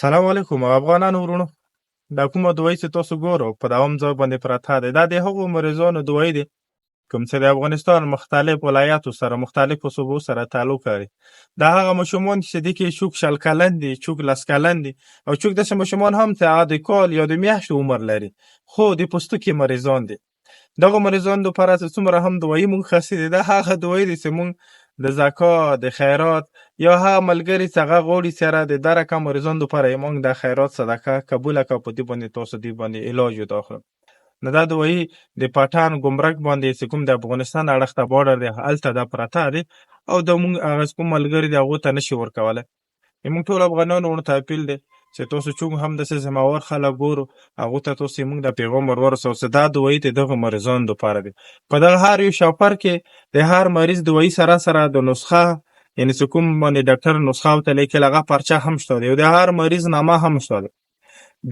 سلام علیکم افغانانو ورونو. دا کومه دوایي چې تاسو ګورو په دوام ځای باندې پرته ده، دا د هغو مریضانو دوایي دي کوم چې د افغانستان مختلف ولایاتو سره مختلفو صوبو سره تعلق لري. دا هغه ماشومان چې دې کې چوک شل کلن دي، چوک لس کلن دي، او چوک داسې ماشومان هم چې هغه د کال یا د میاشتو عمر لري خو د پوستکي مریضان دي. دغه مریضانو لپاره چې څومره هم دوایي مونږ خاصې دي، دا هغه دوایي دي چې مونږ د زکات د خیرات یا هغه ملګري چې هغه غواړي سره د دا رقم مریضانو لپاره یې مونږ د خیرات صدقه قبوله کړه، په دې باندې تاسو دې باندې علاج ودا. نو دا دوایي د پټان ګمرک باندې چې کوم د افغانستان اړخ ته بارډر دی هلته دا پرته دی، او د مونږ هغه کوم ملګري دي هغو ته نشي ورکولی. مونږ ټول افغانانو ورته اپیل دی چې تاسو چونګ هم داسې ذمهوار خلک ګورو، هغو ته تاسو مونږ د پیغام ور ورسوو چې دا دوایي د دغه مریضانو دپاره دی. په دغه هر یو شاپر کې د هر مریض دوایي سره سره د نسخه، یعنې چې کوم باندې ډاکټر نسخه ورته لیکل هغه پرچه هم شته دی، او د هر مریض نامه هم شته دی.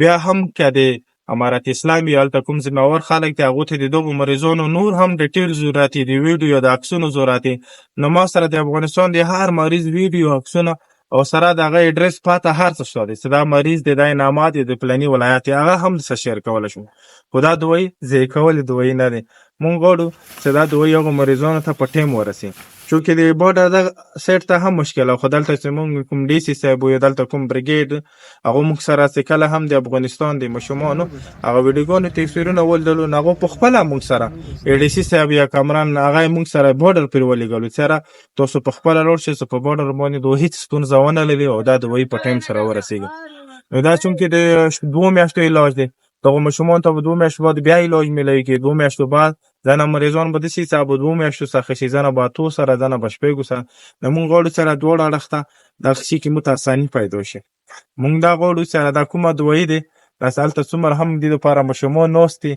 بیا هم که د امارت اسلامي هلته کوم ذمهوار خلک دي هغو ته د دغو مریضانو نور هم ډیټیل ضرورت وي، د ویډیو یا د عکسونو ضرورت وي، نو ما سره د افغانستان د هر مریض ویډیو، عکسونه او سره د هغه اډرس پاته هر څه شته دی چې دا مریض د دی نامه دی د فلاني ولایت دی، هغه هم څه شیر کولی شو. خو دا دوایي ضایع کولې دوایي نه دی. مونږ غواړو چې دا دوایي هغو مریضانو ته په ټیم ورسي، چونکې د بارډر دغه سایډ ته هم مشکل او خو دلته چې مونږ کوم ډي سي صاحب یا دلته کوم بریګیډ هغو مونږ سره چې کله هم د افغانستان د ماشومانو هغه ویډیوګانو تصویرونه ولدلو، نو هغو په خپله مونږ سره ای ډي سي صاحب یا کامران هغه یې مونږ سره بارډر پرې ولېږلو، چې تاسو په خپله لاړ شئ چې په بارډر باندې د هېڅ ستونزه ونه لري او دا دوایي په ټایم سره ورسېږي. نو دا چونکې د 2 میاشتو علاج دی، دغو ماشومانو ته په 2 میاشتو بعد بیا علاج میلوي، 2 میاشتو بعد ځنه مریضان به داسې چې به 2 میاشتو څخه شي، ځنه به 8 سره، ځنه به 6 سره. نو مونږ غواړو سره دواړه اړخ ته دغه شي کې مو ته اساني پیدا شي. مونږ دا غواړو چې دا کومه دوایي دی داسې هلته څومره هم دې دپاره ماشومان ناست دي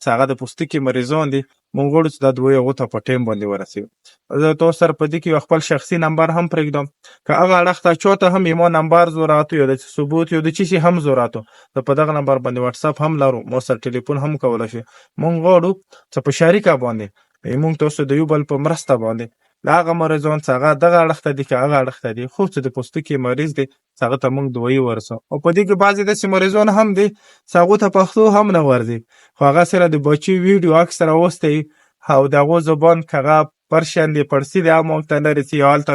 چې هغه د پوستکي مریضان دي، مونږ غواړو چې دا دوایي هغو ته په ټایم باندې ورسوي. زه تاسو سره په دې کې یو خپل شخصي نمبر هم پرېږدم، که هغه اړخ ته چاته هم ما نمبر ضرورت یا د ثبوت یا د څه شي هم ضرورت و، زه په دغه نمبر باندې وټساپ هم لرو، ما سره ټلیفون هم کولی شي. مونږ غواړو چې په شریکه باندې مونږ تاسو د یو بل په مرسته باندې د هغه مریضان چې هغه دغه اړخ ته دي که هغه اړخ ته دي، خو چې د پوستکي مریض دی چې هغه ته مونږ دوایي ورسوو. او په دې کې بعضې داسې مریضان هم دي چې هغو ته پښتو هم نه ورځي، خو هغه سره د بچي ویډیو عکس راوستی او د هغو زبان که هغه پرشین دی پړسي دی هم موږ ته نه رسي، یا هلته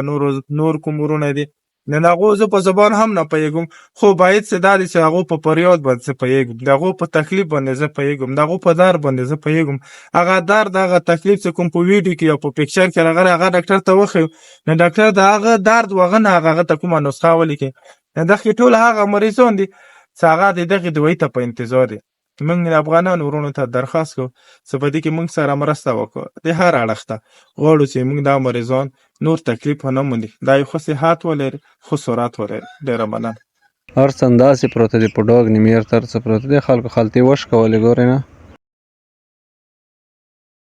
نور کوم ورونه دي، نو د هغو زه په زبان هم نه پوهېږم، خو باید چې دا دی چې هغو په فریاد باندې زه پوهېږم، د هغو په تکلیف باندې زه پوهېږم، د هغو په درد باندې زه پوهېږم. هغه درد هغه تکلیف چې کوم په ویډیو کې یا په پکچر کې راغلی هغه ډاکټر ته وښیو، نو ډاکټر د هغه درد هغه نه هغه ته کومه نسخه ولیکي. نو دغې ټول هغه مریضان دي چې هغه د دغې دوایي ته په انتظار دي. موږ د افغانانو ورونو ته درخواست کوو چې په دې کې موږ سره مرسته وکړو، د هر اړخ ته غواړو چې موږ دا مریضان نور تکلیف ونه موندي، دا یو ښه صحت ولري، ښه سرعت ولري. ډېره مننه. هر څه همداسې پروته دی په ډاګ نیمېر تر څه پروته دی، خلکو خلطې وشکولې ګورې نه